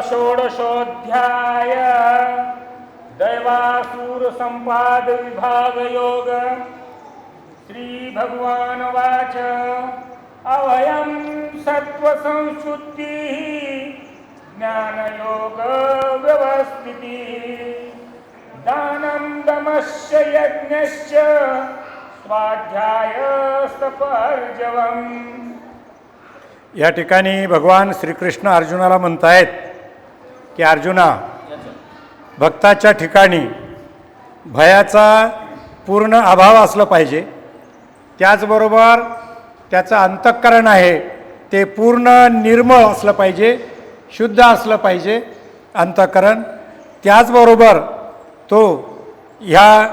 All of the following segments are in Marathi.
षोडशोऽध्याय दैवासुर संपाद विभाग योग। श्री भगवानुवाच अवयं सत्त्वसंशुद्धि ज्ञानयोग व्यवस्थिति दानं दमश्च यज्ञश्च स्वाध्यायस्तपर्जवम्। या ठिकाणी भगवान श्रीकृष्ण अर्जुनाला म्हणतायत की अर्जुना, भक्ताच्या ठिकाणी भयाचा पूर्ण अभाव असला पाहिजे, त्याचबरोबर त्याचं अंतःकरण आहे ते पूर्ण निर्मळ असलं पाहिजे, शुद्ध असलं पाहिजे अंतःकरण। त्याचबरोबर तो ह्या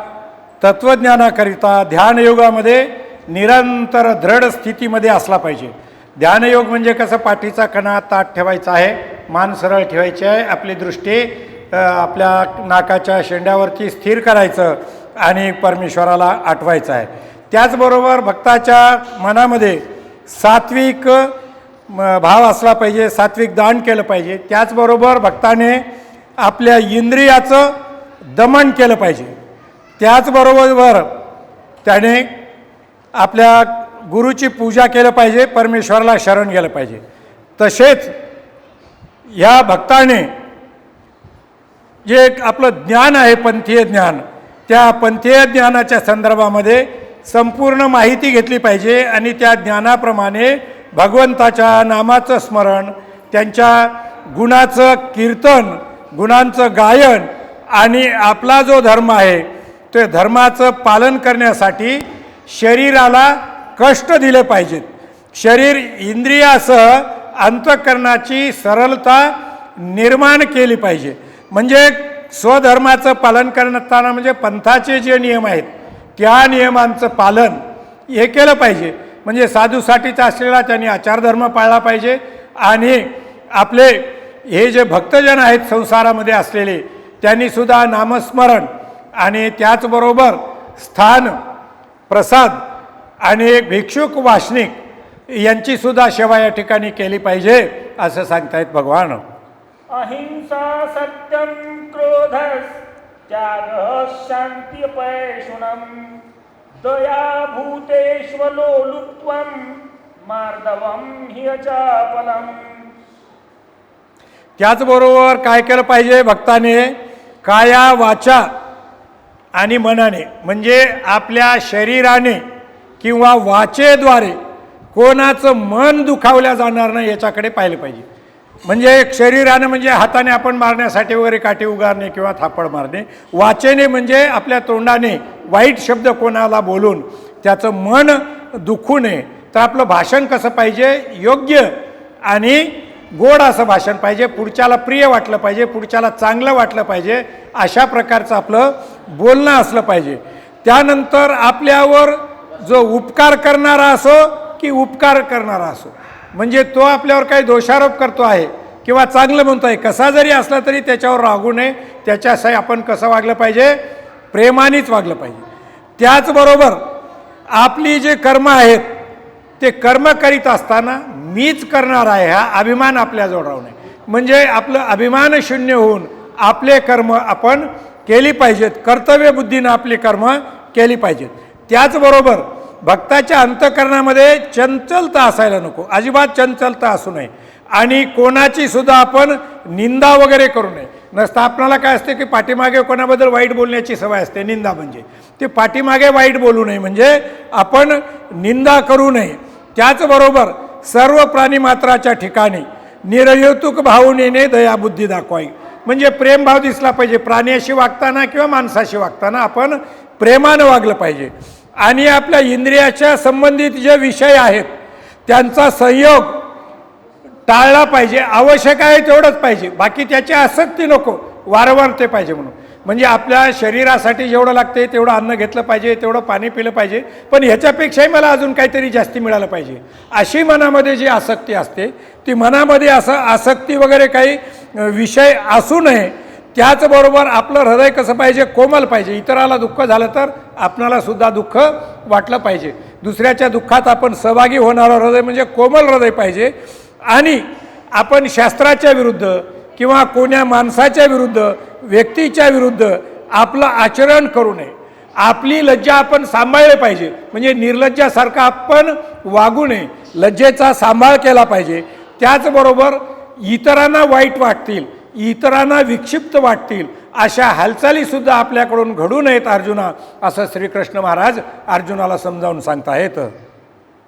तत्त्वज्ञानाकरिता ध्यानयोगामध्ये निरंतर दृढ स्थितीमध्ये असला पाहिजे। ध्यानयोग म्हणजे कसं, पाठीचा कणा ताठ ठेवायचा आहे, मान सरळ ठेवायची आहे, आपली दृष्टी आपल्या नाकाच्या शेंड्यावरती स्थिर करायचं आणि परमेश्वराला आठवायचं आहे। त्याचबरोबर भक्ताच्या मनामध्ये सात्विक भाव असला पाहिजे, सात्विक दान केलं पाहिजे। त्याचबरोबर भक्ताने आपल्या इंद्रियाचं दमन केलं पाहिजे। त्याचबरोबर त्याने आपल्या गुरुची पूजा केलं पाहिजे, परमेश्वराला शरण गेलं पाहिजे। तसेच ह्या भक्ताने जे आपलं ज्ञान आहे पंथीय ज्ञान, त्या पंथीय ज्ञानाच्या संदर्भामध्ये संपूर्ण माहिती घेतली पाहिजे आणि त्या ज्ञानाप्रमाणे भगवंताच्या नामाचं स्मरण, त्यांच्या गुणाचं कीर्तन, गुणांचं गायन आणि आपला जो धर्म आहे ते धर्माचं पालन करण्यासाठी शरीराला कष्ट दिले पाहिजेत। शरीर इंद्रियासह अंतःकरणाची सरलता निर्माण केली पाहिजे। म्हणजे स्वधर्माचं पालन करताना म्हणजे पंथाचे जे नियम आहेत त्या नियमांचं पालन हे केलं पाहिजे। म्हणजे साधूसाठीचा असलेला त्यांनी आचारधर्म पाळला पाहिजे आणि आपले हे जे भक्तजन आहेत संसारामध्ये असलेले त्यांनीसुद्धा नामस्मरण आणि त्याचबरोबर स्थान प्रसाद आणि एक भिक्षुक वासनिक यांचीसुद्धा सेवा या ठिकाणी केली पाहिजे असं सांगतायत भगवान। अहिंसा सत्यम क्रोधस त्यागः शांतिपैशुनम दया भूतेष्वलोलुप्त्वं मार्दवम हि अचापलम। त्याचबरोबर काय केलं पाहिजे भक्ताने, काया वाचा आणि मनाने, म्हणजे आपल्या शरीराने किंवा वाचेद्वारे कोणाचं मन दुखावल्या जाणार नाही याच्याकडे पाहिलं पाहिजे। म्हणजे शरीरानं म्हणजे हाताने आपण मारण्यासाठी वगैरे काठी उगारणे किंवा थापड मारणे, वाचेने म्हणजे आपल्या तोंडाने वाईट शब्द कोणाला बोलून त्याचं मन दुखू नये। तर आपलं भाषण कसं पाहिजे, योग्य आणि गोड असं भाषण पाहिजे, पुढच्याला प्रिय वाटलं पाहिजे, पुढच्याला चांगलं वाटलं पाहिजे, अशा प्रकारचं आपलं बोलणं असलं पाहिजे। त्यानंतर आपल्यावर जो उपकार करणारा असो की उपकार करणारा असो, म्हणजे तो आपल्यावर काही दोषारोप करतो आहे किंवा चांगलं म्हणतो आहे, कसा जरी असला तरी त्याच्यावर रागू नये, त्याच्यासाठी आपण कसं वागलं पाहिजे, प्रेमानेच वागलं पाहिजे। त्याचबरोबर आपली जे कर्म आहेत ते कर्म करीत असताना मीच करणार आहे हा अभिमान आपल्याजवळ राहू नये। म्हणजे आपलं अभिमान शून्य होऊन आपले कर्म आपण केली पाहिजेत, कर्तव्यबुद्धीनं आपली कर्म केली पाहिजेत। त्याचबरोबर भक्ताच्या अंतःकरणामध्ये चंचलता असायला नको, अजिबात चंचलता असू नये आणि कोणाची सुद्धा आपण निंदा वगैरे करू नये। नसतं आपल्याला काय असते की पाठीमागे कोणाबद्दल वाईट बोलण्याची सवय असते, निंदा म्हणजे ते पाठीमागे वाईट बोलू नये, म्हणजे आपण निंदा करू नये। त्याचबरोबर सर्व प्राणीमात्राच्या ठिकाणी निरहेतुक भावनेने दयाबुद्धी दाखवावी, म्हणजे प्रेमभाव दिसला पाहिजे। प्राण्याशी वागताना किंवा माणसाशी वागताना आपण प्रेमानं वागलं पाहिजे आणि आपल्या इंद्रियाच्या संबंधित जे विषय आहेत त्यांचा संयोग टाळला पाहिजे। आवश्यक आहे तेवढंच पाहिजे, बाकी त्याची आसक्ती नको, वारंवार ते पाहिजे म्हणून। म्हणजे आपल्या शरीरासाठी जेवढं लागते तेवढं अन्न घेतलं पाहिजे, तेवढं पाणी पिलं पाहिजे, पण ह्याच्यापेक्षाही मला अजून काहीतरी जास्ती मिळालं पाहिजे, अशी मनामध्ये जी आसक्ती असते ती मनामध्ये असं आसक्ती वगैरे काही विषय असू नये। त्याचबरोबर आपलं हृदय कसं पाहिजे, कोमल पाहिजे। इतराला दुःख झालं तर आपणाला सुद्धा दुःख वाटलं पाहिजे, दुसऱ्याच्या दुःखात आपण सहभागी होणारं हृदय म्हणजे कोमल हृदय पाहिजे। आणि आपण शास्त्राच्या विरुद्ध किंवा कोण्या माणसाच्या विरुद्ध, व्यक्तीच्या विरुद्ध आपलं आचरण करू नये. आपली लज्जा आपण सांभाळली पाहिजे, म्हणजे निर्लज्जासारखं आपण वागू नये, लज्जेचा सांभाळ केला पाहिजे. त्याचबरोबर इतरांना वाईट वाटतील, इतरांना विक्षिप्त वाटतील अशा हालचालीसुद्धा आपल्याकडून घडू नयेत अर्जुना, असं श्रीकृष्ण महाराज अर्जुनाला समजावून सांगताहेत.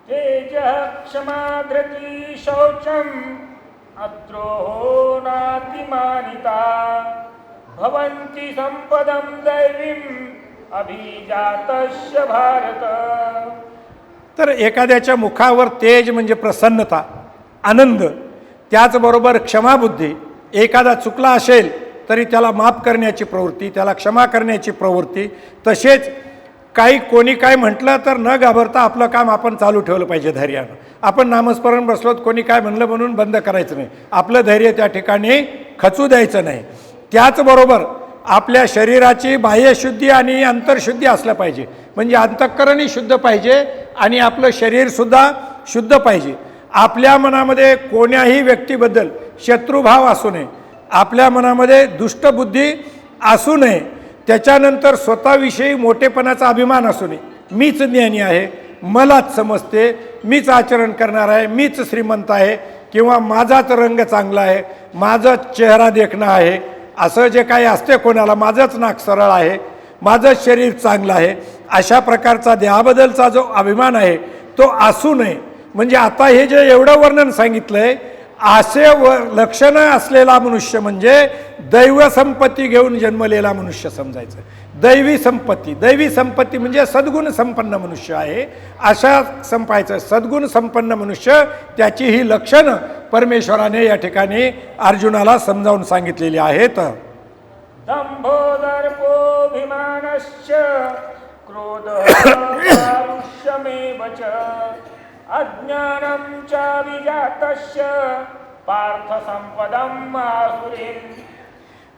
तेजः क्षमा धृती शौचम् अद्रोहो नातिमानिता भवन्ति संपदं दैवीम् अभिजातस्य भारत. तर एखाद्याच्या मुखावर तेज म्हणजे प्रसन्नता, आनंद, त्याचबरोबर क्षमाबुद्धी. एखादा चुकला असेल तरी त्याला माफ करण्याची प्रवृत्ती, त्याला क्षमा करण्याची प्रवृत्ती. तसेच काही कोणी काय म्हटलं तर न घाबरता आपलं काम आपण चालू ठेवलं पाहिजे धैर्यानं. आपण नामस्मरण बसलोत, कोणी काय म्हणलं म्हणून बंद करायचं नाही, आपलं धैर्य त्या ठिकाणी खचू द्यायचं नाही. त्याचबरोबर आपल्या शरीराची बाह्यशुद्धी आणि अंतर्शुद्धी असलं पाहिजे, म्हणजे अंतःकरणही शुद्ध पाहिजे आणि आपलं शरीरसुद्धा शुद्ध पाहिजे. आपल्या मनामध्ये कोण्याही व्यक्तीबद्दल शत्रुभाव असू नये, आपल्या मनामध्ये दुष्टबुद्धी असू नये. त्याच्यानंतर स्वतःविषयी मोठेपणाचा अभिमान असू नये. मीच ज्ञानी आहे, मलाच समजते, मीच आचरण करणार आहे, मीच श्रीमंत आहे, किंवा माझाच रंग चांगला आहे, माझाच चेहरा देखणं आहे, असं जे काही असते कोणाला, माझंच नाक सरळ आहे, माझंच शरीर चांगलं आहे, अशा प्रकारचा देहाबद्दलचा जो अभिमान आहे तो असू नये. म्हणजे आता हे जे एवढं वर्णन सांगितलं आहे, असे लक्षणं असलेला मनुष्य म्हणजे दैव संपत्ती घेऊन जन्मलेला मनुष्य समजायचं. दैवी संपत्ती म्हणजे सद्गुण संपन्न मनुष्य आहे, अशा संपायचं. सद्गुण संपन्न मनुष्य, त्याची ही लक्षणं परमेश्वराने या ठिकाणी अर्जुनाला समजावून सांगितलेली आहेत. दंभो दर्पोऽभिमानश्च क्रोधः पारुष्यमेव च अज्ञानं च विजातस्य पार्थ संपदम् आसुरीम्.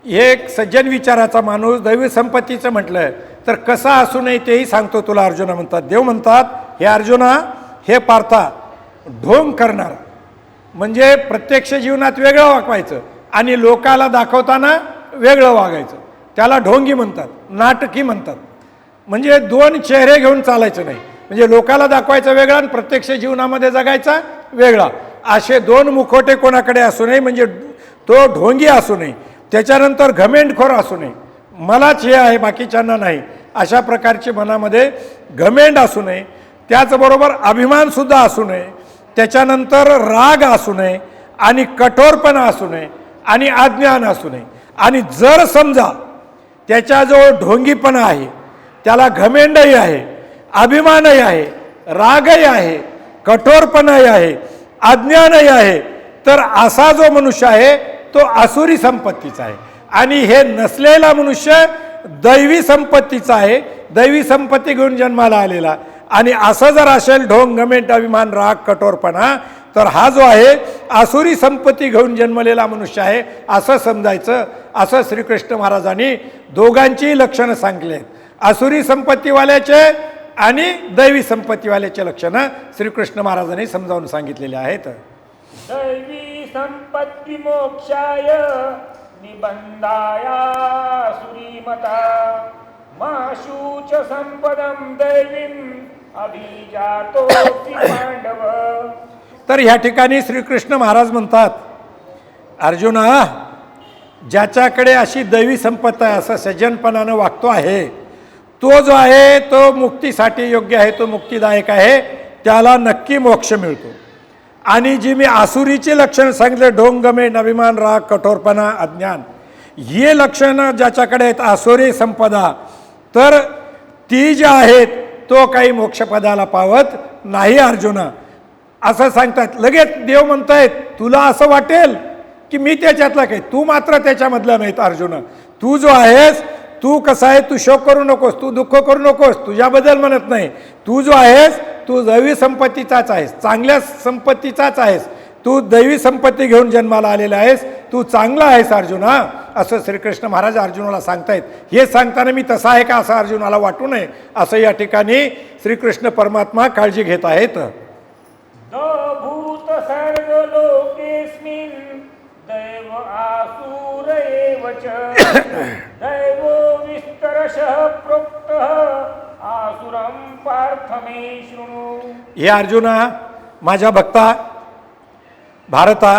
एक सज्जन विचाराचा माणूस दैवी संपत्तीचं म्हटलं तर कसा असू नये तेही सांगतो तुला, अर्जुना म्हणतात. देव म्हणतात, हे अर्जुना, हे पार्था, ढोंग करणार म्हणजे प्रत्यक्ष जीवनात वेगळं वागवायचं आणि लोकाला दाखवताना वेगळं वागायचं, त्याला ढोंगी म्हणतात, नाटकी म्हणतात. म्हणजे दोन चेहरे घेऊन चालायचं नाही, म्हणजे लोकाला दाखवायचं वेगळा आणि प्रत्यक्ष जीवनामध्ये जगायचा वेगळा. असे दोन मुखोटे कोणाकडे असू नये, म्हणजे तो ढोंगी असू नये. त्याच्यानंतर घमेंडखोर असू नये, मलाच हे आहे बाकीच्यांना नाही, अशा प्रकारचे मनामध्ये घमेंड असू नये. त्याचबरोबर अभिमानसुद्धा असू नये. त्याच्यानंतर राग असू नये आणि कठोरपणा असू नये आणि अज्ञान असू नये. आणि जर समजा त्याच्याजवळ ढोंगीपणा आहे, त्याला घमेंडही आहे, अभिमानही आहे, रागही आहे, कठोरपणाही आहे, अज्ञानही आहे, तर असा जो मनुष्य आहे तो आसुरी संपत्तीचा आहे. आणि हे नसलेला मनुष्य दैवी संपत्तीचा आहे, दैवी संपत्ती घेऊन जन्माला आलेला. आणि असं जर असेल ढोंग, घमेंड, अभिमान, राग, कठोरपणा, तर हा जो आहे आसुरी संपत्ती घेऊन जन्मलेला मनुष्य आहे असं समजायचं. असं श्रीकृष्ण महाराजांनी दोघांची लक्षणं सांगितली आहेत, आसुरी संपत्तीवाल्याचे आणि दैवी संपत्तीवाल्याचे लक्षणं श्रीकृष्ण महाराजांनी समजावून सांगितलेले आहेत. दैवी संपत्ती मोक्षाय निबंधाय सुरीमता माशूच संपदं दैवीं अभिजातोऽसि पांडव. तर ह्या ठिकाणी श्रीकृष्ण महाराज म्हणतात, अर्जुना, ज्याच्याकडे अशी दैवी संपत्ती आहे, असं सज्जनपणानं वागतो आहे, तो जो आहे तो मुक्तीसाठी योग्य आहे, तो मुक्तिदायक आहे, त्याला नक्की मोक्ष मिळतो. आणि जी मी आसुरीची लक्षणं सांगितले, ढोंग, घमेंड, अभिमान, राग, कठोरपणा, अज्ञान, हे लक्षणं ज्याच्याकडे आहेत, आसुरी संपदा, तर ती जी आहेत तो काही मोक्षपदाला पावत नाही अर्जुना, असं सांगतात. लगेच देव म्हणतायत, तुला असं वाटेल की मी त्याच्यातला काही, तू मात्र त्याच्यामधला नाहीत अर्जुना. तू जो आहेस, तू कसा आहे, तू शोक करू नकोस, तू दुःख करू नकोस, तुझ्याबद्दल म्हणत नाही. तू जो आहेस तू दैवी संपत्तीचाच आहेस, चांगल्या संपत्तीचाच आहेस, तू दैवी संपत्ती घेऊन जन्माला आलेला आहेस, तू चांगला आहेस अर्जुना, असं श्रीकृष्ण महाराज अर्जुनाला सांगतायत. हे सांगताना मी तसा आहे का असं अर्जुनाला वाटू नये, असं या ठिकाणी श्रीकृष्ण परमात्मा काळजी घेत आहेत. भूत सर्व लोकेस्मिन् दैव आसु तथैव च दैवो विस्तरशः प्रोक्तः आसुरं पार्थ मे शृणु. हे अर्जुना, माझ्या भक्ता, भारता,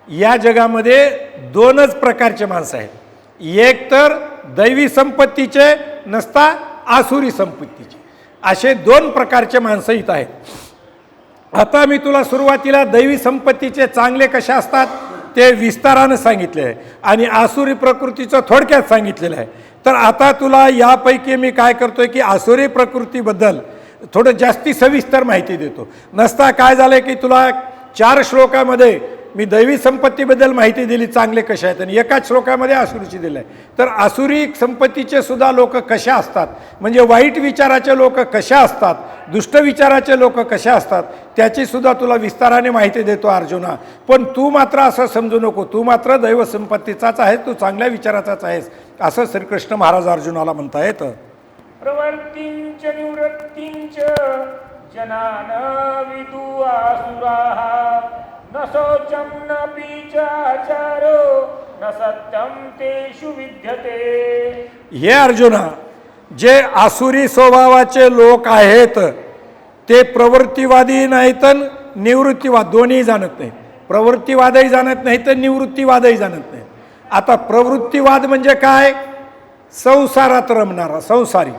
या जगामध्ये दोनच प्रकारचे माणसं आहेत. एक तर दैवी संपत्तीचे नसता आसुरी संपत्तीचे, असे दोन प्रकारचे माणसं इथं आहेत. आता मी तुला सुरुवातीला दैवी संपत्तीचे चांगले कसे असतात ते विस्तारानं सांगितले आहे आणि आसुरी प्रकृतीचं थोडक्यात सांगितलेलं आहे. तर आता तुला यापैकी मी काय करतोय की आसुरी प्रकृतीबद्दल थोडं जास्ती सविस्तर माहिती देतो. नसता काय झालं की तुला 4 श्लोकामध्ये मी दैवी संपत्तीबद्दल माहिती दिली चांगले कसे आहेत आणि एकाच श्लोकामध्ये आसुरीची दिलं आहे. तर आसुरी संपत्तीचे सुद्धा लोक कसे असतात, म्हणजे वाईट विचाराचे लोक कशा असतात, दुष्ट विचाराचे लोक कसे असतात, त्याची सुद्धा तुला विस्ताराने माहिती देतो अर्जुना. पण तू मात्र असं समजू नको, तू मात्र दैव संपत्तीचाच आहेस, तू चांगल्या विचाराचाच आहेस, असं श्रीकृष्ण महाराज अर्जुनाला म्हणतायत. प्रवृत्तिंच निवृत्तिंच जनान विदु आसुराः न शौचं न पीचाचारो न सत्यं तेषु विद्यते. हे अर्जुना, जे आसुरी स्वभावाचे लोक आहेत ते प्रवृत्तिवादी नाहीत, निवृत्तीवाद दोन्ही जाणत नाहीत. प्रवृत्तिवादही जाणत नाही तर निवृत्तीवादही जाणत नाही. आता प्रवृत्तिवाद म्हणजे काय? संसारात रमणारा संसारी.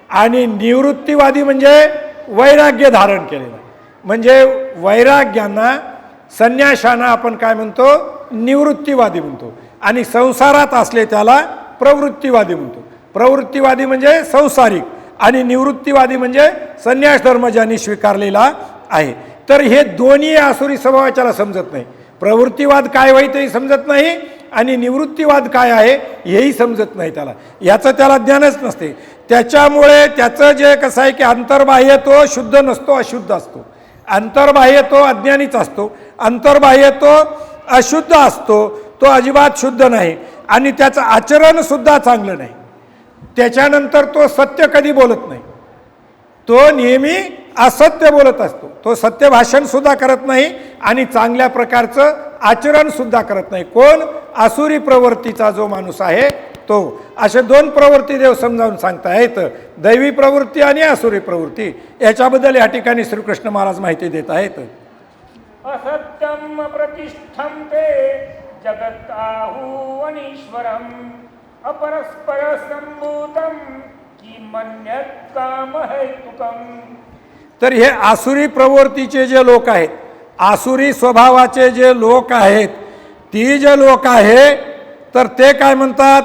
आणि निवृत्तीवादी म्हणजे वैराग्य धारण केलेला, म्हणजे वैराग्यांना संन्याशांना आपण काय म्हणतो? निवृत्तीवादी म्हणतो. आणि संसारात असले त्याला प्रवृत्तिवादी म्हणतो. प्रवृत्तिवादी म्हणजे संसारिक आणि निवृत्तीवादी म्हणजे संन्यास धर्म ज्यांनी स्वीकारलेला आहे. तर हे दोन्ही आसुरी स्वभावाच्याला समजत नाही. प्रवृत्तिवाद काय होई तेही समजत नाही आणि निवृत्तीवाद काय आहे हेही समजत नाही त्याला, याचं त्याला ज्ञानच नसते. त्याच्यामुळे त्याचं जे कसं आहे की अंतर्बाह्य तो शुद्ध नसतो, अशुद्ध असतो. अंतर्बाह्य तो अज्ञानीच असतो, अंतर्बाह्य तो अशुद्ध असतो, तो अजिबात शुद्ध नाही आणि त्याचं आचरणसुद्धा चांगलं नाही. त्याच्यानंतर तो सत्य कधी बोलत नाही, तो नेहमी असत्य बोलत असतो. तो सत्य भाषणसुद्धा करत नाही आणि चांगल्या प्रकारचं आचरणसुद्धा करत नाही. कोण? आसुरी प्रवृत्तीचा जो माणूस आहे तो. असे दोन प्रवृत्ती देव समजावून सांगतायत, दैवी प्रवृत्ती आणि आसुरी प्रवृत्ती. याच्याबद्दल या ठिकाणी श्रीकृष्ण महाराज माहिती देत आहेत. असत्यम प्रतिष्ठम ते जगताहु अनीश्वरम अपरस्पर संभूतम किमन्यत् काम हेतुकम. तर हे आसुरी प्रवृत्तीचे जे लोक आहेत, आसुरी स्वभावाचे जे लोक आहेत, ती जे लोक आहे तर ते काय म्हणतात?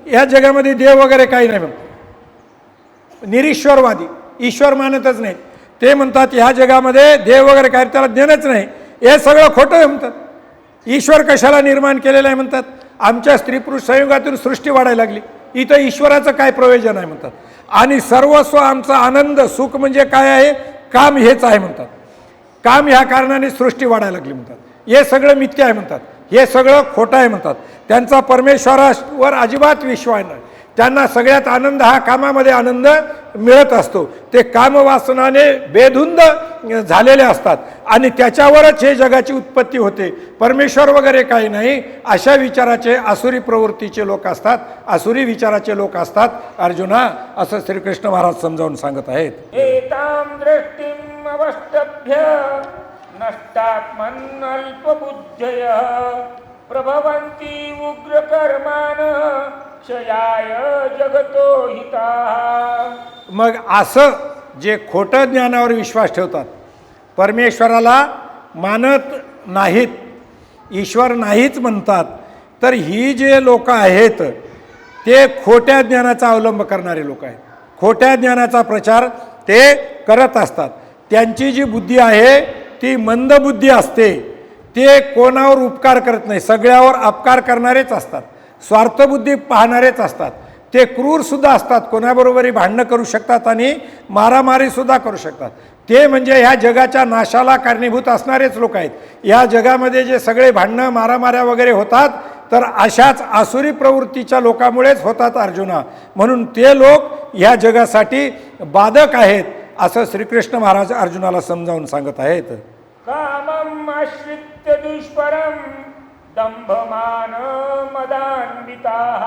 या जगामध्ये देव वगैरे काही नाही म्हणतात. निरीश्वरवादी, ईश्वर मानतच नाहीत. ते म्हणतात ह्या जगामध्ये देव वगैरे काय, त्याला देणंच नाही, हे सगळं खोटं आहे म्हणतात. ईश्वर कशाला निर्माण केलेलं आहे म्हणतात? आमच्या स्त्री पुरुष संयोगातून सृष्टी वाढायला लागली, इथं ईश्वराचं काय प्रयोजन आहे म्हणतात. आणि सर्वस्व आमचा आनंद सुख म्हणजे काय आहे? काम हेच आहे म्हणतात. काम ह्या कारणाने सृष्टी वाढायला लागली म्हणतात. हे सगळं मिथ्य आहे म्हणतात, हे सगळं खोटं आहे म्हणतात. त्यांचा परमेश्वरावर अजिबात विश्वास नाही. त्यांना सगळ्यात आनंद हा कामामध्ये आनंद मिळत असतो. ते कामवासनाने बेधुंद झालेले असतात आणि त्याच्यावरच हे जगाची उत्पत्ती होते. परमेश्वर वगैरे काही नाही, अशा विचाराचे आसुरी प्रवृत्तीचे लोक असतात, आसुरी विचाराचे लोक असतात अर्जुना, असं श्रीकृष्ण महाराज समजावून सांगत आहेत. एतां दृष्टिम् अवष्टभ्य नष्टात्मन् अल्पबुद्धयः प्रभवन्ति उग्रकर्माण क्षयाय जगतो हिताः. मग असं जे खोटं ज्ञानावर विश्वास ठेवतात, परमेश्वराला मानत नाहीत, ईश्वर नाहीच म्हणतात, तर ही जे लोक आहेत ते खोट्या ज्ञानाचा अवलंब करणारे लोक आहेत. खोट्या ज्ञानाचा प्रचार ते करत असतात. त्यांची जी बुद्धी आहे ती मंदबुद्धी असते. ते कोणावर उपकार करत नाही, सगळ्यावर अपकार करणारेच असतात, स्वार्थबुद्धी पाहणारेच असतात. ते क्रूरसुद्धा असतात, कोणाबरोबरही भांडणं करू शकतात आणि मारामारीसुद्धा करू शकतात. ते म्हणजे ह्या जगाच्या नाशाला कारणीभूत असणारेच लोक आहेत. या जगामध्ये जे सगळे भांडणं मारामाऱ्या वगैरे होतात तर अशाच आसुरी प्रवृत्तीच्या लोकांमुळेच होतात अर्जुना. म्हणून ते लोक ह्या जगासाठी बाधक आहेत, असं श्रीकृष्ण महाराज अर्जुनाला समजावून सांगत आहेत. कामम् आश्रित्य दुष्परं दंभमान मदान्विताः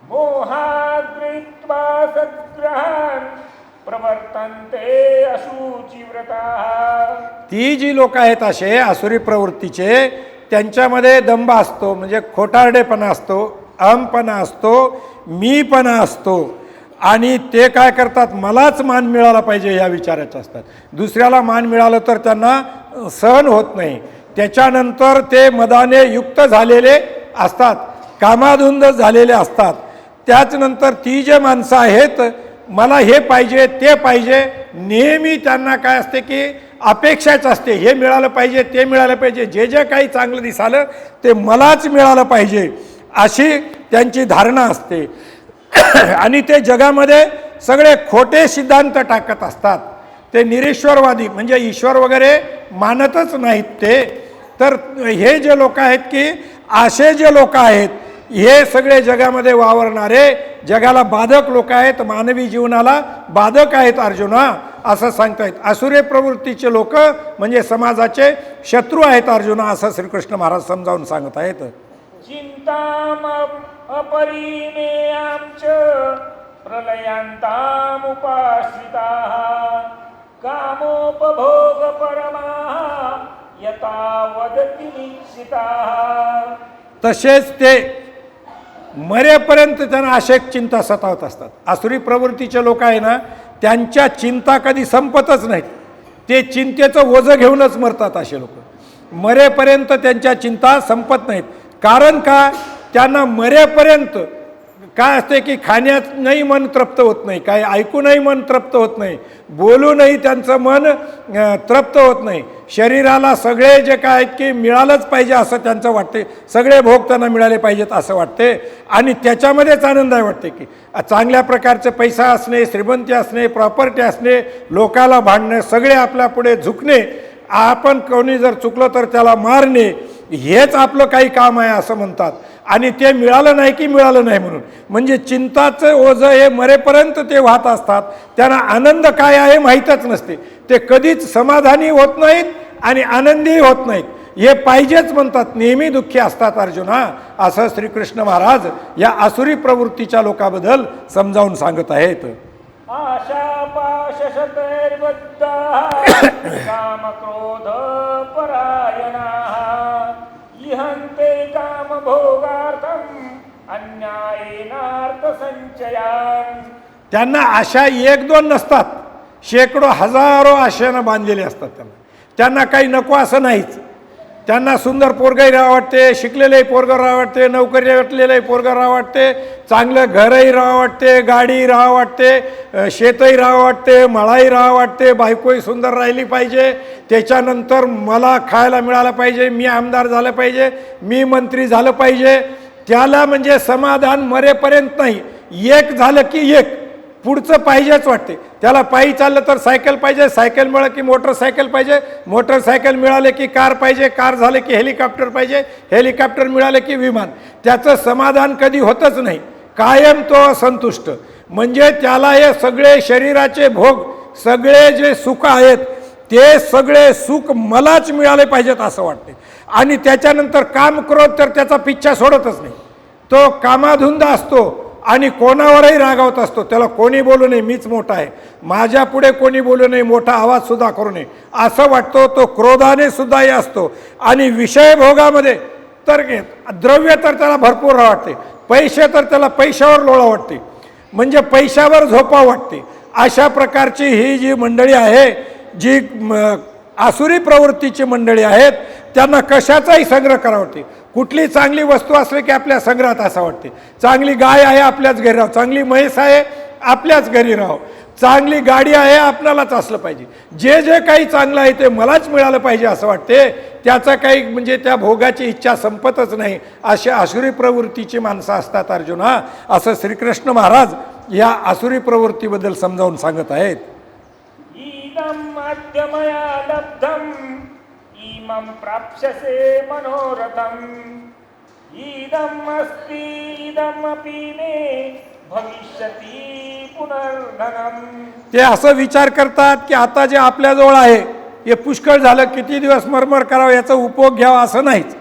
मोहाद्रित्वा सद्ग्रहान् प्रवर्तन्ते अशुचिव्रताः. ती जी लोक आहेत असे आसुरी प्रवृत्तीचे, त्यांच्यामध्ये दंभ असतो म्हणजे खोटारडेपणा असतो, अहमपणा असतो, मीपणा असतो आणि ते काय करतात, मलाच मान मिळाला पाहिजे या विचाराचे असतात. दुसऱ्याला मान मिळालं तर त्यांना सहन होत नाही. त्याच्यानंतर ते मदाने युक्त झालेले असतात, कामाधुंद झालेले असतात. त्याचनंतर ती जे माणसं आहेत, मला हे पाहिजे ते पाहिजे, नेहमी त्यांना काय असते की अपेक्षाच असते, हे मिळालं पाहिजे ते मिळालं पाहिजे, जे जे काही चांगलं दिसालं ते मलाच मिळालं पाहिजे अशी त्यांची धारणा असते. आणि ते जगामध्ये सगळे खोटे सिद्धांत टाकत असतात. ते निरीश्वरवादी म्हणजे ईश्वर वगैरे मानतच नाहीत ते. तर हे जे लोक आहेत की असे जे लोक आहेत, हे सगळे जगामध्ये वावरणारे जगाला बाधक लोक आहेत, मानवी जीवनाला बाधक आहेत अर्जुना असं सांगतायत. आसुरी प्रवृत्तीचे लोक म्हणजे समाजाचे शत्रू आहेत अर्जुना असं श्रीकृष्ण महाराज समजावून सांगत आहेत. चिंताम अपरिमेयां च प्रलयन्तामुपाश्रिताः कामोपभोग परमाः यथा वदति निश्चिताः. तसेच ते मरेपर्यंत त्यांना अशेक चिंता सतावत असतात. आसुरी प्रवृत्तीचे लोक आहे ना, त्यांच्या चिंता कधी संपतच नाहीत. ते चिंतेचं ओझं घेऊनच मरतात असे लोक. मरेपर्यंत त्यांच्या चिंता संपत नाहीत. कारण का, त्यांना मरेपर्यंत काय असते की खाण्यातही मन तृप्त होत नाही, काय ऐकूनही मन तृप्त होत नाही, बोलूनही त्यांचं मन तृप्त होत नाही. शरीराला सगळे जे काय आहेत की मिळालंच पाहिजे असं त्यांचं वाटते, सगळे भोग त्यांना मिळाले पाहिजेत असं वाटते. आणि त्याच्यामध्येच आनंद आहे वाटते की चांगल्या प्रकारचे पैसा असणे, श्रीमंती असणे, प्रॉपर्टी असणे, लोकाला भांडणे, सगळे आपल्या पुढे झुकणे, आपण कोणी जर चुकलं तर त्याला मारणे, हेच आपलं काही काम आहे असं म्हणतात. आणि ते मिळालं नाही की मिळालं नाही म्हणून, म्हणजे चिंताचं ओझं हे मरेपर्यंत ते वाहत असतात. त्यांना आनंद काय आहे माहीतच नसते. ते कधीच समाधानी होत नाहीत आणि आनंदी होत नाहीत. हे पाहिजेच म्हणतात, नेहमी दुःखी असतात अर्जुना असं श्रीकृष्ण महाराज या आसुरी प्रवृत्तीच्या लोकांबद्दल समजावून सांगत आहेत. आशापाशशतैर्बद्धाः कामक्रोध परायणाः इहन्ते कामभोगार्थम् अन्यायेनार्थसंचयान्. त्यांना आशा एक दोन नसतात, शेकडो हजारो आशेनं बांधलेले असतात. त्यांना काही नको असं नाहीच. त्यांना सुंदर पोरगंही राहा वाटते, शिकलेलंही पोरगं राहा वाटते, नोकरी वाटलेलंही पोरगं राहा वाटते, चांगलं घरही राहा वाटते, गाडी राहा वाटते, शेतही राहा वाटते, मळाही राहा वाटते, बायकोही सुंदर राहिली पाहिजे, त्याच्यानंतर मला खायला मिळालं पाहिजे, मी आमदार झालं पाहिजे, मी मंत्री झालं पाहिजे. त्याला म्हणजे समाधान मरेपर्यंत नाही. एक झालं की एक पुढचं पाहिजेच वाटते. त्याला पायी चाललं तर सायकल पाहिजे, सायकल मिळालं की मोटरसायकल पाहिजे, मोटरसायकल मिळाले की कार पाहिजे, कार झाले की हेलिकॉप्टर पाहिजे, हेलिकॉप्टर मिळाले की विमान. त्याचं समाधान कधी होतच नाही, कायम तो असंतुष्ट. म्हणजे त्याला हे सगळे शरीराचे भोग, सगळे जे सुख आहेत ते सगळे सुख मलाच मिळाले पाहिजेत असं वाटते. आणि त्याच्यानंतर काम क्रोध तर त्याचा पिच्छा सोडतच नाही. तो कामाधुंद असतो आणि कोणावरही रागावत असतो. त्याला कोणी बोलू नये, मीच मोठा आहे, माझ्या पुढे कोणी बोलू नये, मोठा आवाज सुद्धा करू नये असं वाटतो. तो क्रोधाने सुद्धाही असतो. आणि विषय भोगामध्ये तर द्रव्य तर त्याला भरपूर वाटते, पैसे तर त्याला पैशावर लोळा वाटते, म्हणजे पैशावर झोपा वाटते. अशा प्रकारची ही जी मंडळी आहे, जी आसुरी प्रवृत्तीची मंडळी आहेत, त्यांना कशाचाही संग्रह करावा वाटते. कुठली चांगली वस्तू असली की आपल्या संग्रहात असं वाटते. चांगली गाय आहे आपल्याच घरी राहावं, चांगली म्हैस आहे आपल्याच घरी राहावं, चांगली गाडी आहे आपल्यालाच असलं पाहिजे, जे जे काही चांगलं आहे ते मलाच मिळालं पाहिजे असं वाटते. त्याचं काही म्हणजे त्या भोगाची इच्छा संपतच नाही. अशी आसुरी प्रवृत्तीची माणसं असतात अर्जुना असं श्रीकृष्ण महाराज या आसुरी प्रवृत्तीबद्दल समजावून सांगत आहेत. इदम् अद्य मया लब्धम् इमं प्राप्स्यसे मनोरथम् इदम् अस्ति इदमपि मे भविष्यति पुनर्धनम्. ते असं विचार करतात की आता जे आपल्याजवळ आहे हे पुष्कळ झालं, किती दिवस मरमर करावं, याचा उपभोग घ्यावा असं नाहीच.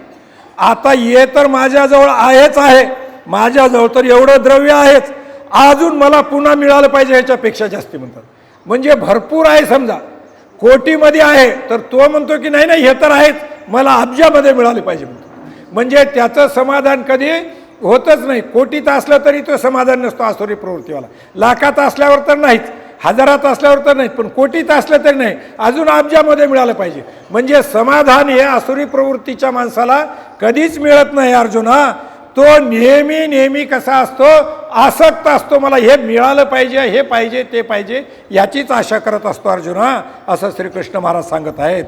आता हे तर माझ्याजवळ आहेच आहे, माझ्याजवळ तर एवढं द्रव्य आहेच, अजून मला पुन्हा मिळालं पाहिजे ह्याच्यापेक्षा जास्ती म्हणतात. म्हणजे भरपूर आहे, समजा कोटीमध्ये आहे तर तो म्हणतो की नाही नाही हे तर आहेच, मला अब्जामध्ये मिळाले पाहिजे म्हणतो. म्हणजे त्याचं समाधान कधी होतच नाही. कोटीत असलं तरी तो समाधान नसतो आसुरी प्रवृत्तीवाला. लाखात असल्यावर तर नाहीच, हजारात असल्यावर तर नाही, पण कोटीत असलं तरी नाही, अजून अब्जामध्ये मिळालं पाहिजे. म्हणजे समाधान हे आसुरी प्रवृत्तीच्या माणसाला कधीच मिळत नाही अर्जुना. तो नेहमी नेहमी कसा असतो, आसक्त असतो, मला हे मिळालं पाहिजे, हे पाहिजे, ते पाहिजे, याचीच आशा करत असतो अर्जुना, असं श्रीकृष्ण महाराज सांगत आहेत.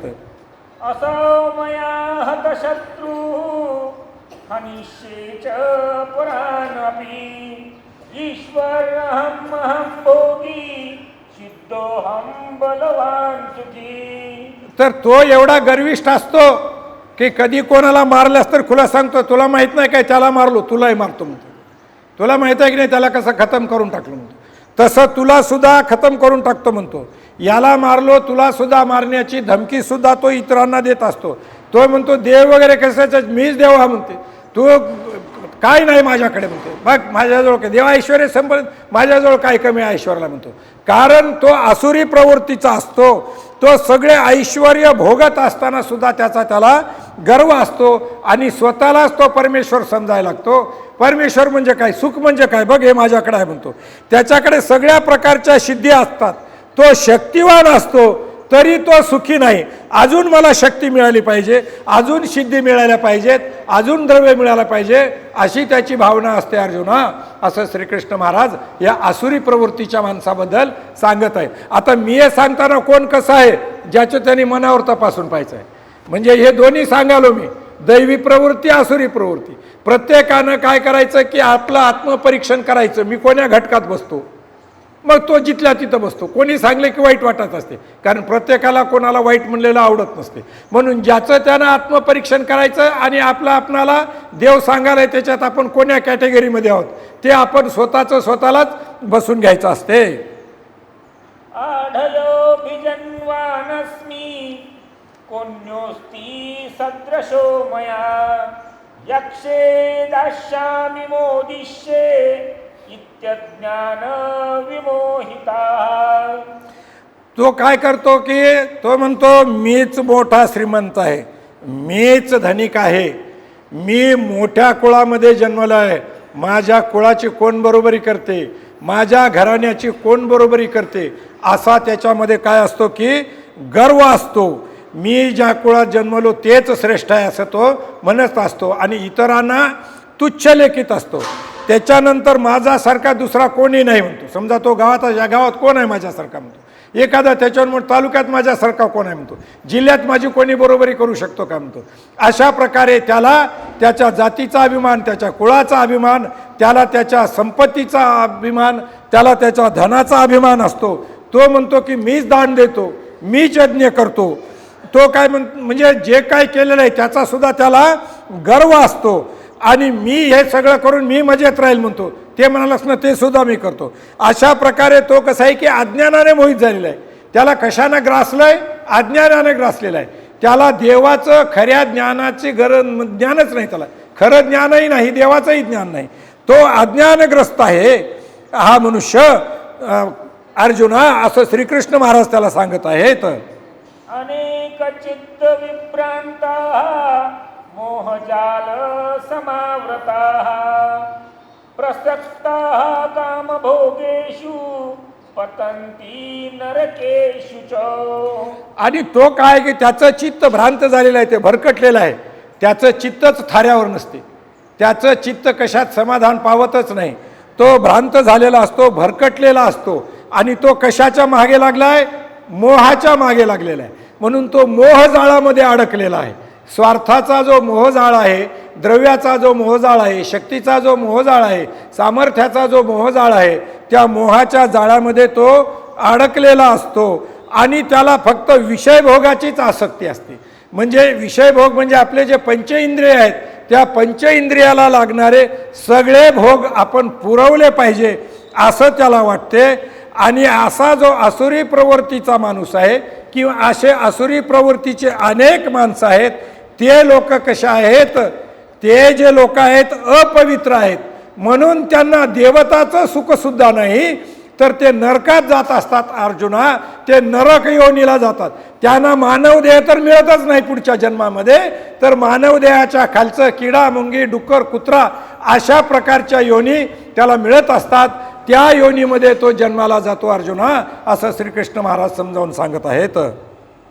असौ मया हतशत्रू हनिष्ये च पुराणपि ईश्वरहम् अहं भोगी सिद्धोऽहं बलवान सुखी. तर तो एवढा गर्विष्ठ असतो की कधी कोणाला मारल्यास तर खुला सांगतो, तुला माहीत नाही काय त्याला मारलो, तुलाही मारतो म्हणतो. तुला माहीत आहे की नाही त्याला कसं खतम करून टाकलं म्हणतो. तसं तुला सुद्धा खतम करून टाकतो म्हणतो. याला मारलो, तुला सुद्धा मारण्याची धमकी सुद्धा तो इतरांना देत असतो. तो म्हणतो देव वगैरे कशाचं, मीच देव हा म्हणते, तू काय नाही माझ्याकडे म्हणतो. बघ माझ्याजवळ काय देवा ऐश्वर्य संपन्न, माझ्याजवळ काय कमी आहे ऐश्वर्याला म्हणतो. कारण तो आसुरी प्रवृत्तीचा असतो. तो सगळे ऐश्वर्य भोगत असताना सुद्धा त्याला गर्व असतो आणि स्वतःलाच तो परमेश्वर समजायला लागतो. परमेश्वर म्हणजे काय, सुख म्हणजे काय, बघ हे माझ्याकडे आहे म्हणतो. त्याच्याकडे सगळ्या प्रकारच्या सिद्धी असतात, तो शक्तिवान असतो तरी तो सुखी नाही. अजून मला शक्ती मिळाली पाहिजे, अजून सिद्धी मिळाल्या पाहिजेत, अजून द्रव्य मिळालं पाहिजे, अशी त्याची भावना असते अर्जुना, असं श्रीकृष्ण महाराज या आसुरी प्रवृत्तीच्या माणसाबद्दल सांगत आहे. आता मी हे सांगताना कोण कसं आहे ज्याचं त्यांनी मनावर तपासून पाहायचं आहे. म्हणजे हे दोन्ही सांगालो मी, दैवी प्रवृत्ती, आसुरी प्रवृत्ती. प्रत्येकानं काय करायचं की आपलं आत्मपरीक्षण करायचं. मी कोण्या घटकात बसतो, मग तो जिथल्या तिथं बसतो. कोणी सांगले की वाईट वाटत असते, कारण प्रत्येकाला कोणाला वाईट म्हणलेलं आवडत नसते. म्हणून ज्याचं त्यानं आत्मपरीक्षण करायचं आणि आपणाला देव सांगायला त्याच्यात आपण कोण्या कॅटेगरीमध्ये आहोत ते आपण स्वतःलाच बसून घ्यायचं असते. आढयो भिजन्वानस्मि कोन्योस्ति सदृशो मया यक्षे दास्यामि मोदिष्ये इत्यज्ञान विमोहिता. तो काय करतो की तो म्हणतो मीच मोठा श्रीमंत आहे, मीच धनिक आहे, मी मोठ्या कुळामध्ये जन्मलो आहे, माझ्या कुळाची कोण बरोबरी करते, माझ्या घराण्याची कोण बरोबरी करते, असा त्याच्यामध्ये काय असतो की गर्व असतो. मी ज्या कुळात जन्मलो तेच श्रेष्ठ आहे असं तो म्हणत असतो आणि इतरांना तुच्छ लेखित असतो. त्याच्यानंतर माझ्यासारखा दुसरा कोणी नाही म्हणतो. समजा तो या गावात कोण आहे माझ्यासारखा म्हणतो, एखादा त्याच्यावर तालुक्यात माझ्यासारखा कोण आहे म्हणतो, जिल्ह्यात माझी कोणी बरोबरी करू शकतो का म्हणतो. अशा प्रकारे त्याला त्याच्या जातीचा अभिमान, त्याच्या कुळाचा अभिमान, त्याला त्याच्या संपत्तीचा अभिमान, त्याला त्याच्या धनाचा अभिमान असतो. तो म्हणतो की मीच दान देतो, मीच यज्ञ करतो. तो काय म्हणजे जे काय केलेलं आहे त्याचा सुद्धा त्याला गर्व असतो आणि मी हे सगळं करून मी मजेत राहील म्हणतो. ते म्हणालच ना ते सुद्धा मी करतो. अशा प्रकारे तो कसा आहे की अज्ञानाने मोहित झालेला आहे. त्याला कशानं ग्रासलंय, अज्ञानाने ग्रासलेला आहे. त्याला देवाचं खऱ्या ज्ञानाची ज्ञानच नाही, त्याला खरं ज्ञानही नाही, देवाचंही ज्ञान नाही. तो अज्ञानग्रस्त आहे हा मनुष्य अर्जुना, असं श्रीकृष्ण महाराज त्याला सांगत आहेत. अनेक चित्त विभ्रांता मोहजाल समावृताः प्रसक्ताः कामभोगेषु पतन्ति नरकेषु च. आणि तो काय की त्याचं चित्त भ्रांत झालेलं आहे, ते भरकटलेलं आहे. त्याचं चित्तच थाऱ्यावर नसते, त्याचं चित्त कशात समाधान पावतच नाही. तो भ्रांत झालेला असतो, भरकटलेला असतो आणि तो कशाच्या मागे लागलाय, मोहाच्या मागे लागलेला आहे. म्हणून तो मोहजाळामध्ये अडकलेला आहे. स्वार्थाचा जो मोहजाळ आहे, द्रव्याचा जो मोहजाळ आहे, शक्तीचा जो मोहजाळ आहे, सामर्थ्याचा जो मोहजाळ आहे, त्या मोहाच्या जाळामध्ये तो अडकलेला असतो आणि त्याला फक्त विषयभोगाचीच आसक्ती असते. म्हणजे विषयभोग म्हणजे आपले जे पंचेंद्रिय आहेत, त्या पंचेंद्रियाला लागणारे सगळे भोग आपण पुरवले पाहिजे असं त्याला वाटते. आणि असा जो आसुरी प्रवृत्तीचा माणूस आहे किंवा असे आसुरी प्रवृत्तीचे अनेक माणसं आहेत, ते लोक कशा आहेत ते जे लोक आहेत अपवित्र आहेत, म्हणून त्यांना देवताचं सुखसुद्धा नाही, तर ते नरकात जात असतात अर्जुना. ते नरक योनीला जातात. त्यांना मानव देह तर मिळतच नाही पुढच्या जन्मामध्ये, तर मानव देहाच्या खालचं किडा मुंगी डुक्कर कुत्रा अशा प्रकारच्या योनी त्याला मिळत असतात. त्या योनीमध्ये तो जन्माला जातो अर्जुना, असं श्रीकृष्ण महाराज समजावून सांगत आहेत.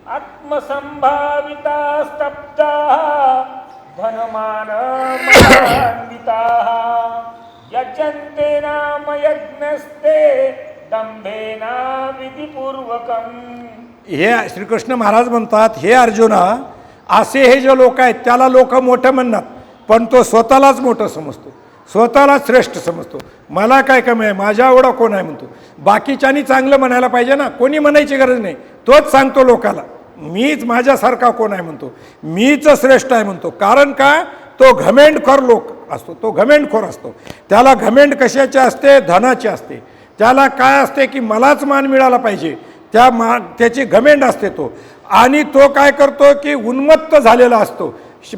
आत्मसंभाविता स्तब्धा धनमान मदान्विताः यजन्ते नाम यज्ञस्ते दंभेना विधिपूर्वकम. हे श्रीकृष्ण महाराज म्हणतात, हे अर्जुना, असे हे जे लोक आहेत त्याला लोक मोठं म्हणतात, पण तो स्वतःलाच मोठं समजतो, स्वतःलाच श्रेष्ठ समजतो. मला काय कमी आहे, माझ्या एवढा कोण आहे म्हणतो. बाकीच्यांनी चांगलं म्हणायला पाहिजे ना, कोणी म्हणायची गरज नाही. तोच सांगतो लोकाला, मीच माझ्यासारखा कोण आहे म्हणतो, मीच श्रेष्ठ आहे म्हणतो. कारण का, तो घमेंडखोर लोक असतो, तो घमेंडखोर असतो. त्याला घमेंड कशाचे असते, धनाचे असते. त्याला काय असते की मलाच मान मिळाला पाहिजे, त्याची घमेंड असते तो. आणि तो काय करतो की उन्मत्त झालेला असतो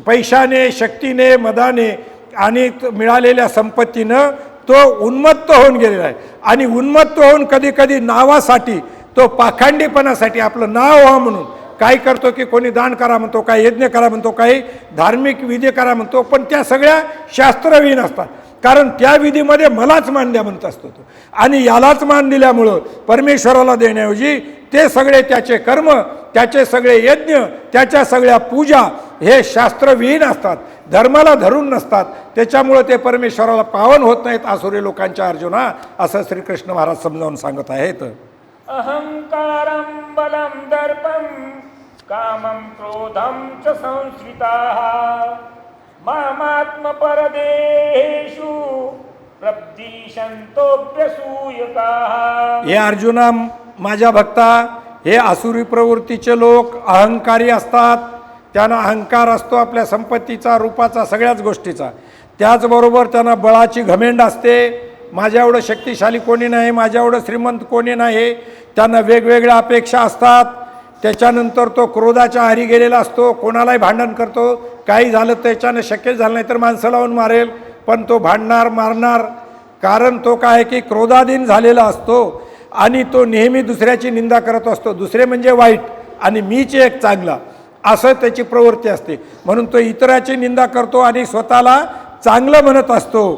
पैशाने, शक्तीने, मदाने आणि मिळालेल्या संपत्तीनं तो उन्मत्त होऊन गेलेला आहे. आणि उन्मत्त होऊन कधी कधी नावासाठी, तो पाखंडीपणासाठी, आपलं नाव व्हा म्हणून काय करतो की कोणी दान करा म्हणतो, काही यज्ञ करा म्हणतो, काही धार्मिक विधी करा म्हणतो, पण त्या सगळ्या शास्त्रविहीन असतात. कारण त्या विधीमध्ये मलाच मान द्या म्हणत असतो तो. आणि यालाच मान दिल्यामुळं परमेश्वराला देण्याऐवजी ते सगळे त्याचे कर्म, त्याचे सगळे यज्ञ, त्याच्या सगळ्या पूजा हे शास्त्रविहीन असतात, धर्माला धरून नसतात. त्याच्यामुळं ते परमेश्वराला पावन होत नाहीत आसुरी लोकांच्या अर्जुना, असं श्रीकृष्ण महाराज समजावून सांगत आहेत. अहंकारं बलं दर्पं कामं क्रोधं च संश्रिताः मामात्मपरदेहेषु प्रब्धिशन्तोऽभ्यसूयकाः. हे अर्जुना, माझ्या भक्ता, हे आसुरी प्रवृत्तीचे लोक अहंकारी असतात. त्यांना अहंकार असतो आपल्या संपत्तीचा, रूपाचा, सगळ्याच गोष्टीचा. त्याचबरोबर त्यांना बळाची घमेंड असते. माझ्या एवढं शक्तिशाली कोणी नाही, माझ्या एवढं श्रीमंत कोणी नाही. त्यांना वेगवेगळ्या अपेक्षा असतात. त्याच्यानंतर तो क्रोधाच्या आहारी गेलेला असतो, कोणालाही भांडण करतो. काही झालं त्याच्यानं शक्य झालं नाही तर माणसं लावून मारेल, पण तो भांडणार, मारणार. कारण तो काय की क्रोधाधीन झालेला असतो आणि तो नेहमी दुसऱ्याची निंदा करत असतो. दुसरे म्हणजे वाईट आणि मीच एक चांगला, असं त्याची प्रवृत्ती असते. म्हणून तो इतराची निंदा करतो आणि स्वतःला चांगलं म्हणत असतो.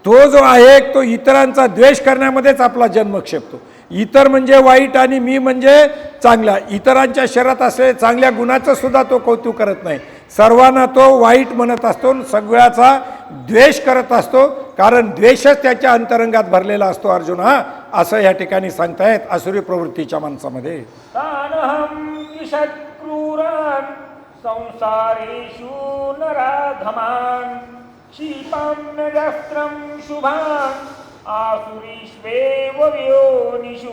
तो जो आहे तो इतरांचा द्वेष करण्यामध्येच आपला जन्म क्षेपतो. इतर म्हणजे वाईट आणि मी म्हणजे चांगला. इतरांच्या शरीरात असलेल्या चांगल्या गुणाचं सुद्धा तो कौतुक करत नाही. सर्वांना तो वाईट म्हणत असतो, सगळ्याचा द्वेष करत असतो. कारण द्वेषच त्याच्या अंतरंगात भरलेला असतो अर्जुना, असं या ठिकाणी सांगतायत आसुरी प्रवृत्तीच्या माणसामध्ये. तानहं द्विषत्क्रूरान् संसारेषु नराधमान् क्षिपाम्यजस्रं शुभान् आसुरीष्वेव योनिषु.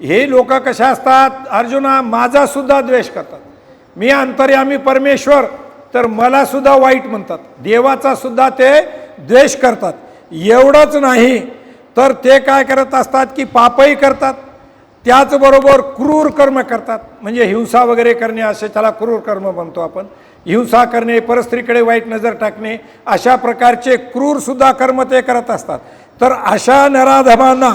हे लोक कशा असतात अर्जुना, माझा सुद्धा द्वेष करतात. मी अंतर्यामी परमेश्वर, तर मला सुद्धा वाईट म्हणतात. देवाचा सुद्धा ते द्वेष करतात. एवढंच नाही तर ते काय करत असतात की पापही करतात, त्याचबरोबर क्रूर कर्म करतात. म्हणजे हिंसा वगैरे करणे, असे त्याला क्रूर कर्म म्हणतो आपण. हिंसा करणे, परस्त्रीकडे वाईट नजर टाकणे, अशा प्रकारचे क्रूर सुद्धा कर्म ते करत असतात. तर अशा नराधमांना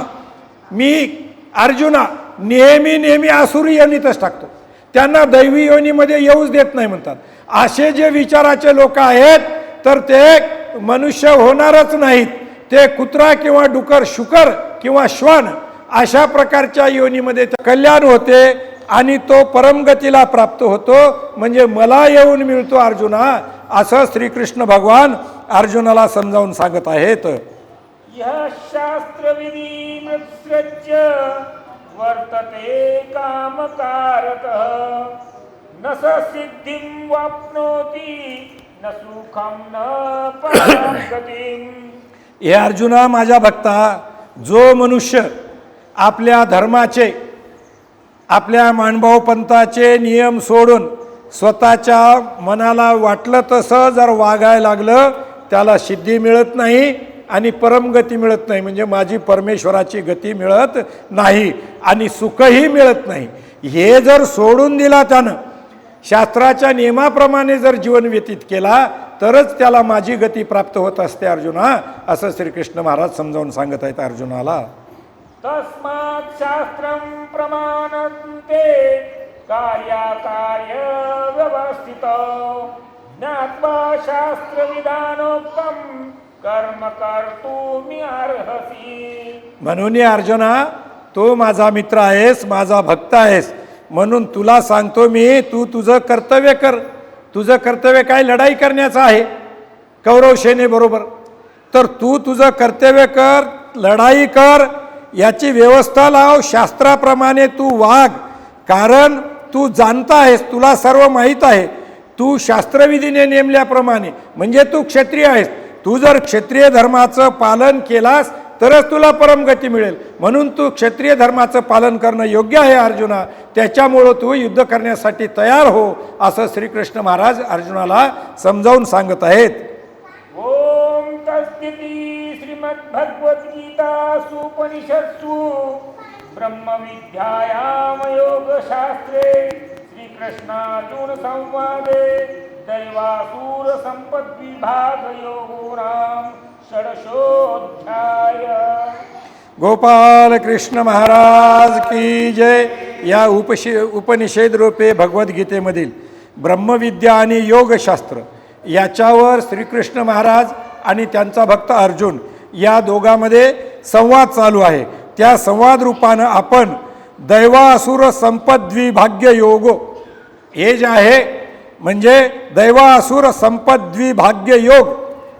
मी अर्जुना नेहमी नेहमी आसुरी योनीतच टाकतो. त्यांना दैवी योनीमध्ये येऊच देत नाही म्हणतात. असे जे विचाराचे लोक आहेत तर ते मनुष्य होणारच नाहीत. ते कुत्रा किंवा डुकर, शुकर किंवा श्वान अशा प्रकारच्या योनीमध्ये कल्याण होते आणि तो परमगतीला प्राप्त होतो. म्हणजे मला येऊन मिळतो अर्जुना, असं श्रीकृष्ण भगवान अर्जुनाला समजावून सांगत आहेत. यः शास्त्रविधी मृत्सृज्य वर्तते कामकारतः न स सिद्धिं वाप्नोति न सुखं न परां गतिं. हे अर्जुना माझ्या भक्ता, जो मनुष्य आपल्या धर्माचे, आपल्या मानभाव पंथाचे नियम सोडून स्वतःच्या मनाला वाटलं तसं जर वागायला लागलं, त्याला सिद्धी मिळत नाही आणि परमगती मिळत नाही. म्हणजे माझी परमेश्वराची गती मिळत नाही आणि सुखही मिळत नाही. हे जर सोडून दिला त्यानं, शास्त्राच्या नियमाप्रमाणे जर जीवन व्यतीत केला, तरच त्याला माझी गती प्राप्त होत असते अर्जुना, असं श्रीकृष्ण महाराज समजावून सांगत आहेत अर्जुनाला. तस्मात् शास्त्रं प्रमाणन्ते कार्याकार्य व्यवस्थितौ ज्ञात्वा शास्त्रविधानोक्तं कर्म कर्तुमि अर्हसि. म्हणून अर्जुना, तो माझा मित्र आहेस, माझा भक्त आहेस, म्हणून तुला सांगतो मी, तू तुझं कर्तव्य कर. तुझं कर्तव्य काय? लढाई करण्याचं आहे कौरव सेनेबरोबर. तर तू तुझं कर्तव्य कर, लढाई कर, याची व्यवस्था लाव, शास्त्राप्रमाणे तू वाग. कारण तू जाणता आहेस, तुला सर्व माहीत आहे. तू शास्त्रविधीने नेमल्याप्रमाणे, म्हणजे तू क्षत्रिय आहेस. तू जर क्षत्रिय धर्माचं पालन केलास तरच तुला परमगती मिळेल. म्हणून तू क्षत्रिय धर्माचं पालन करणं योग्य आहे अर्जुना. त्याच्यामुळं तू युद्ध करण्यासाठी तयार हो, असं श्रीकृष्ण महाराज अर्जुनाला समजावून सांगत आहेत. ओम तस्थिती श्रीमद्भगवद्गीतासु उपनिषत्सु ब्रह्मविद्यायां योगशास्त्रे श्रीकृष्णार्जुन संवादे दैवासुर संपद्विभागयोगो नाम षोडशोऽध्याय. गोपाल कृष्ण महाराज की जय. या उपनिषद रूपे भगवद्गीतेमधील ब्रह्मविद्या आणि योगशास्त्र याच्यावर श्रीकृष्ण महाराज आणि त्यांचा भक्त अर्जुन या दोघांमध्ये संवाद चालू आहे. त्या संवाद रूपानं आपण दैवासुर संपद्विभाग्य योगो, हे जे आहे म्हणजे दैवासुर संपद्विभाग्य योग,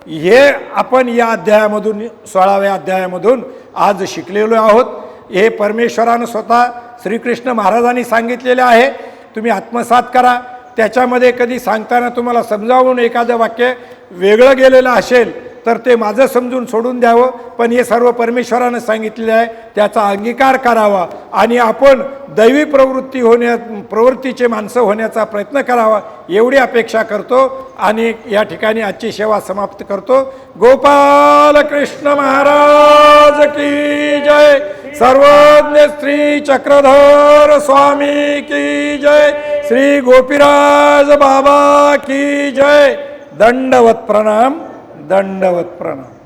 हे आपण या अध्यायामधून 16व्या अध्यायामधून आज शिकलेलो आहोत. हे परमेश्वरानं स्वतः श्रीकृष्ण महाराजांनी सांगितलेले आहे. तुम्ही आत्मसात करा. त्याच्यामध्ये कधी सांगताना तुम्हाला समजावून एखादं वाक्य वेगळं गेलेलं असेल तर ते माझं समजून सोडून द्यावं. पण हे सर्व परमेश्वरानं सांगितलेलं आहे, त्याचा अंगीकार करावा आणि आपण दैवी प्रवृत्तीचे माणसं होण्याचा प्रयत्न करावा, एवढी अपेक्षा करतो आणि या ठिकाणी आजची सेवा समाप्त करतो. गोपाल कृष्ण महाराज की जय. सर्वज्ञ श्री चक्रधर स्वामी की जय. श्री गोपीराज बाबा की जय. दंडवत प्रणाम, दंडवत प्रणाम.